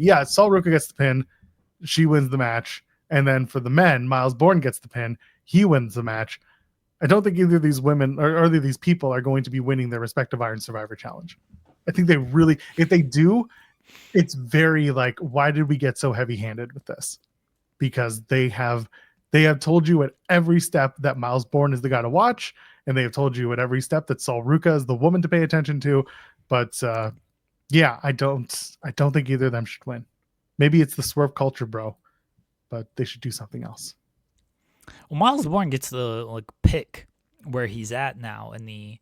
Yeah, Sol Ruka gets the pin. She wins the match. And then for the men, Miles Bourne gets the pin. He wins the match. I don't think either of these women or either of these people are going to be winning their respective Iron Survivor Challenge. I think they really, if they do, it's very like, why did we get so heavy-handed with this? Because they have told you at every step that Miles Bourne is the guy to watch, and they have told you at every step that Sol Ruka is the woman to pay attention to. But yeah, I don't think either of them should win. Maybe it's the swerve culture, bro, but they should do something else. Well, Miles Bourne gets the pick where he's at now in the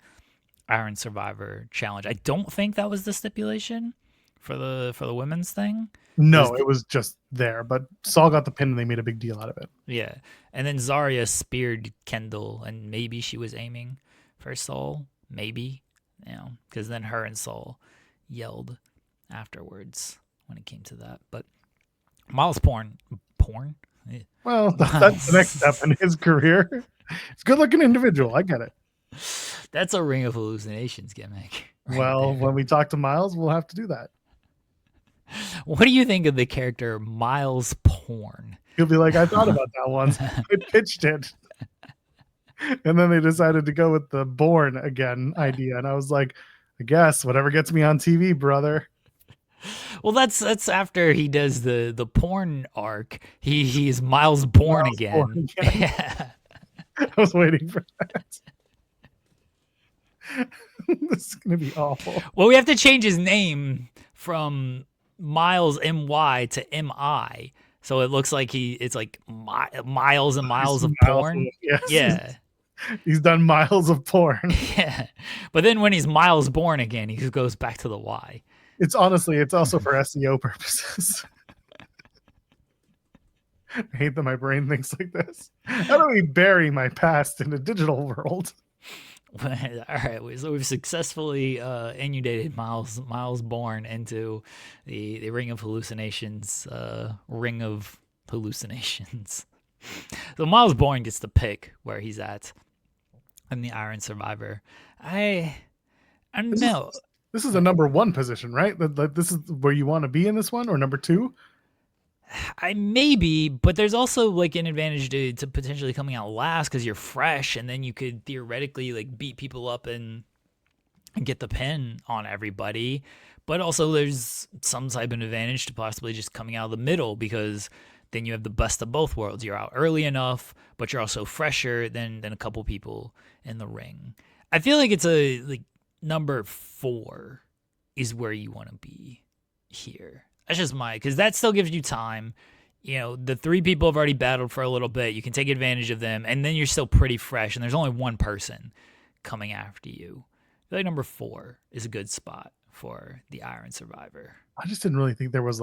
Iron Survivor Challenge. I don't think that was the stipulation for the women's thing. No, it was just there, but Saul got the pin and they made a big deal out of it. Yeah, and then Zarya speared Kendall, and maybe she was aiming for Saul, maybe, because then her and Saul yelled afterwards when it came to that. But Miles Bourne. Well, that's the next step in his career. He's a good-looking individual. I get it. That's a Ring of Hallucinations gimmick. Well, when we talk to Miles, we'll have to do that. What do you think of the character Miles Porn? He'll be like, I thought about that once. I pitched it. And then they decided to go with the Born again idea. And I was like, I guess whatever gets me on TV, brother. Well, that's after he does the porn arc. He is Miles Born again. Yeah. I was waiting for that. This is gonna be awful. Well, we have to change his name from Miles MY to MI, so it looks like it's like miles and miles of porn. Yes. Yeah. He's done miles of porn. Yeah. But then when he's Miles Born again, he goes back to the Y. It's also for SEO purposes. I hate that my brain thinks like this. How do we bury my past in a digital world? All right, so we've successfully inundated Miles Bourne into the Ring of Hallucinations. So Miles Bourne gets the pick where he's at in the Iron Survivor. I don't know. This is a number 1 position, right? This is where you want to be in this one, or number 2? Maybe, but there's also like an advantage to potentially coming out last because you're fresh, and then you could theoretically like beat people up and get the pin on everybody. But also there's some type of advantage to possibly just coming out of the middle, because then you have the best of both worlds. You're out early enough, but you're also fresher than a couple people in the ring. I feel like it's number 4 is where you want to be here. That's just because that still gives you time. The 3 people have already battled for a little bit. You can take advantage of them, and then you're still pretty fresh, and there's only one person coming after you. I feel like number 4 is a good spot for the Iron Survivor. I just didn't really think there was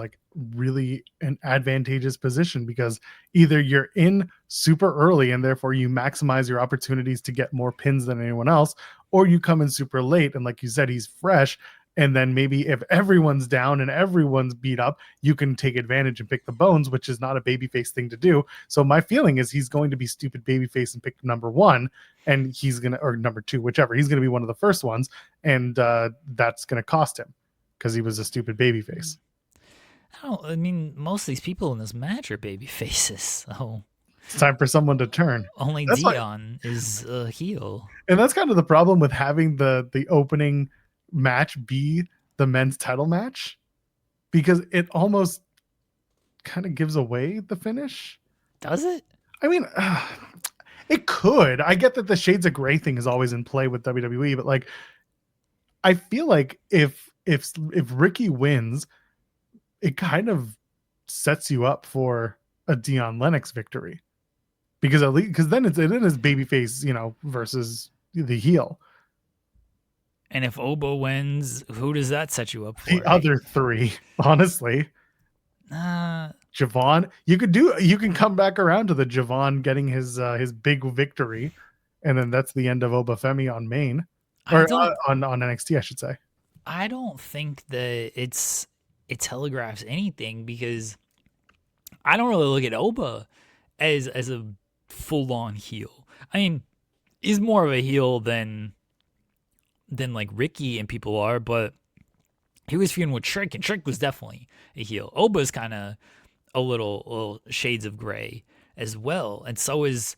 really an advantageous position, because either you're in super early and therefore you maximize your opportunities to get more pins than anyone else, or you come in super late and like you said, he's fresh. And then maybe if everyone's down and everyone's beat up, you can take advantage and pick the bones, which is not a babyface thing to do. So my feeling is he's going to be stupid babyface and pick number 1, and he's going to, or number 2, whichever. He's going to be one of the first ones, and that's going to cost him because he was a stupid babyface. I mean, most of these people in this match are babyfaces, so it's time for someone to turn. Only Dion is a heel. And that's kind of the problem with having the opening match be the men's title match, because it almost kind of gives away the finish. Does it? I mean, it could. I get that the Shades of Grey thing is always in play with WWE, but I feel like if Ricky wins, it kind of sets you up for a Dion Lennox victory, because then it's babyface, versus the heel. And if Obo wins, who does that set you up for? The other 3, honestly. Javon, you can come back around to the Javon getting his big victory, and then that's the end of Obafemi on main, or on NXT, I should say. I don't think that it telegraphs anything, because I don't really look at Oba as a full-on heel. I mean, he's more of a heel than like Ricky and people are, but he was feuding with Trick, and Trick was definitely a heel. Oba's kind of a little shades of gray as well, and so is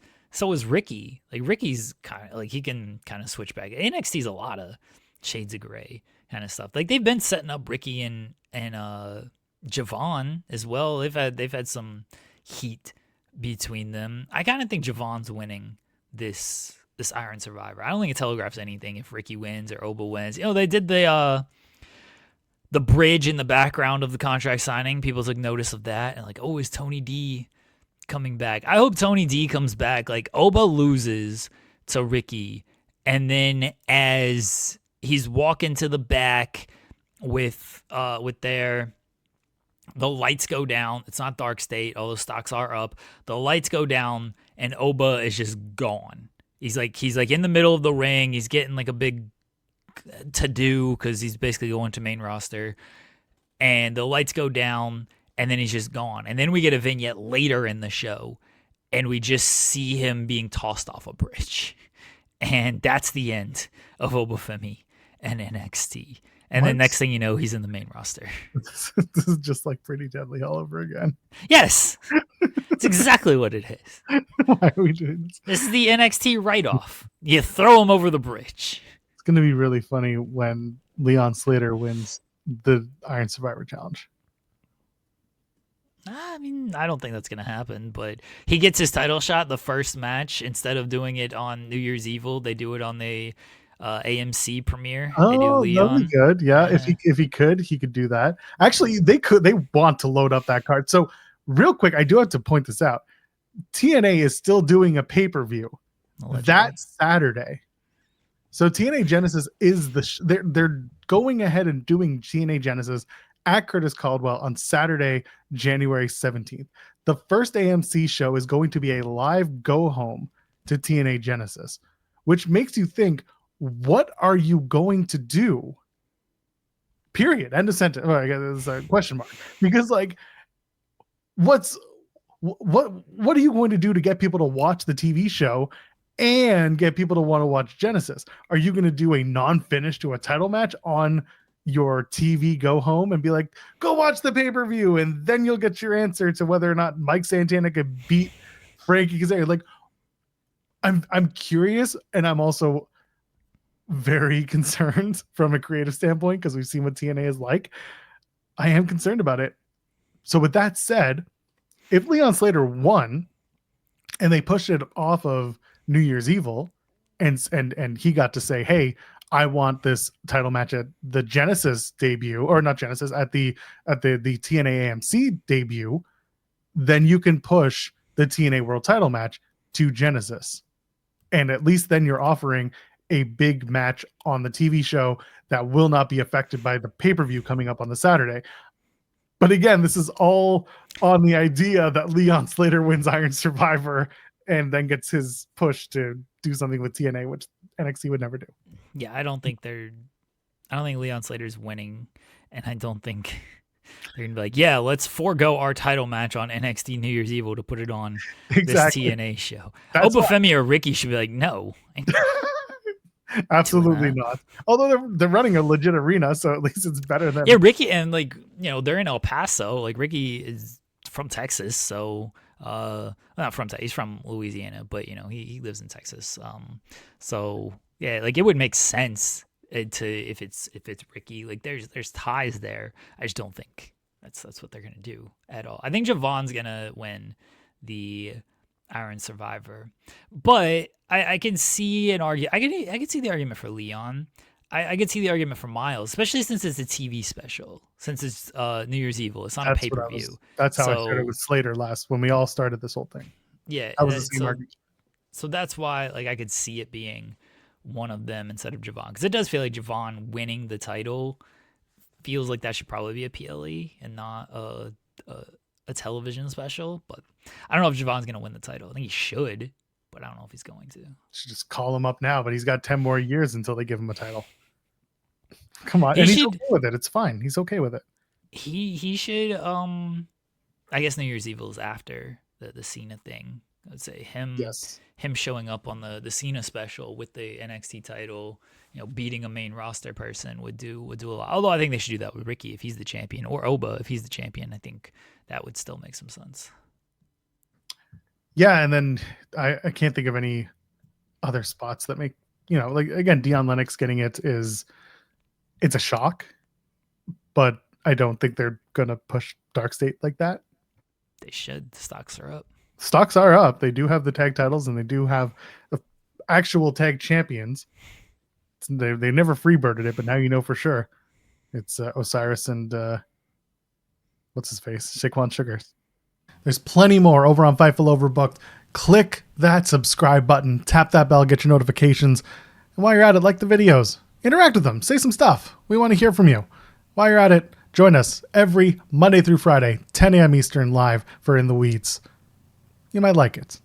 Ricky. Like Ricky's kind of like he can kind of switch back. NXT's a lot of shades of gray kind of stuff. Like they've been setting up Ricky and Javon as well. They've had some heat between them. I kind of think Javon's winning this Iron Survivor. I don't think it telegraphs anything if Ricky wins or Oba wins. They did the bridge in the background of the contract signing. People took notice of that and like, oh, is Tony D coming back? I hope Tony D comes back. Like Oba loses to Ricky, and then as he's walking to the back with the lights go down. It's not Dark State, although stocks are up. The lights go down, and Oba is just gone. He's like in the middle of the ring. He's getting like a big to do because he's basically going to main roster. And the lights go down, and then he's just gone. And then we get a vignette later in the show, and we just see him being tossed off a bridge. And that's the end of Obafemi and NXT. And then next thing you know, he's in the main roster. This is just like Pretty Deadly all over again. Yes. It's exactly what it is. Why are we doing this? This is the NXT write-off. You throw him over the bridge. It's going to be really funny when Leon Slater wins the Iron Survivor Challenge. I mean, I don't think that's going to happen, but he gets his title shot the first match. Instead of doing it on New Year's Evil, they do it on the AMC premiere. Oh, that'd be good. Yeah, if he could, he could do that. Actually, they want to load up that card. So real quick, I do have to point this out. TNA is still doing a pay-per-view that Saturday. So TNA Genesis is they're going ahead and doing TNA Genesis at Curtis Caldwell on Saturday, January 17th. The first AMC show is going to be a live go home to TNA Genesis, which makes you think, what are you going to do? Period. End of sentence. Oh, I guess it's a question mark. Because like, what are you going to do to get people to watch the TV show and get people to want to watch Genesis? Are you going to do a non-finish to a title match on your TV go home and be like, go watch the pay-per-view, and then you'll get your answer to whether or not Mike Santana could beat Frankie Kazarian? Like, I'm curious, and I'm also very concerned from a creative standpoint because we've seen what TNA is like. I am concerned about it. So with that said, if Leon Slater won and they pushed it off of New Year's Evil and he got to say, hey, I want this title match at the Genesis debut, or not Genesis, at the TNA AMC debut, then you can push the TNA World title match to Genesis. And at least then you're offering a big match on the TV show that will not be affected by the pay-per-view coming up on the Saturday. But again, this is all on the idea that Leon Slater wins Iron Survivor and then gets his push to do something with TNA, which NXT would never do. Yeah, I don't think Leon Slater's winning, and I don't think they're gonna be like, yeah, let's forego our title match on NXT New Year's Evil to put it on this TNA show. Obafemi or Ricky should be like, no. Absolutely not. Although they're running a legit arena, so at least it's better than Ricky, and like, they're in El Paso. Like Ricky is from Texas, so not from Texas, he's from Louisiana, but he lives in Texas. So yeah, like it would make sense to if it's Ricky. Like there's ties there. I just don't think that's what they're gonna do at all. I think Javon's gonna win the Iron Survivor, but I can see an argument. I can see the argument for Leon. I could see the argument for Miles, especially since it's a TV special. Since it's New Year's Evil, it's not a pay-per-view. That's how I started with Slater last when we all started this whole thing. Yeah, that was the same argument. So that's why, like, I could see it being one of them instead of Javon, because it does feel like Javon winning the title feels like that should probably be a PLE and not a television special. But I don't know if Javon's gonna win the title. I think he should, but I don't know if he's going to. Should just call him up now, but he's got 10 more years until they give him a title. Come on, and he's okay with it. It's fine. He's okay with it. He should. I guess New Year's Evil is after the Cena thing. I'd say him Yes. showing up on the Cena special with the NXT title, beating a main roster person would do a lot. Although I think they should do that with Ricky if he's the champion, or Oba if he's the champion. I think that would still make some sense. Yeah, and then I can't think of any other spots that make, like, again, Dion Lennox getting it's a shock, but I don't think they're gonna push Dark State like that. They should. The stocks are up. Stocks are up. They do have the tag titles, and they do have the actual tag champions. They never freebirded it, but now you know for sure. It's Osiris and what's his face? Saquon Sugars. There's plenty more over on Fightful Overbooked. Click that subscribe button, tap that bell, get your notifications. And while you're at it, like the videos. Interact with them. Say some stuff. We want to hear from you. While you're at it, join us every Monday through Friday, 10 a.m. Eastern, live for In the Weeds. You might like it.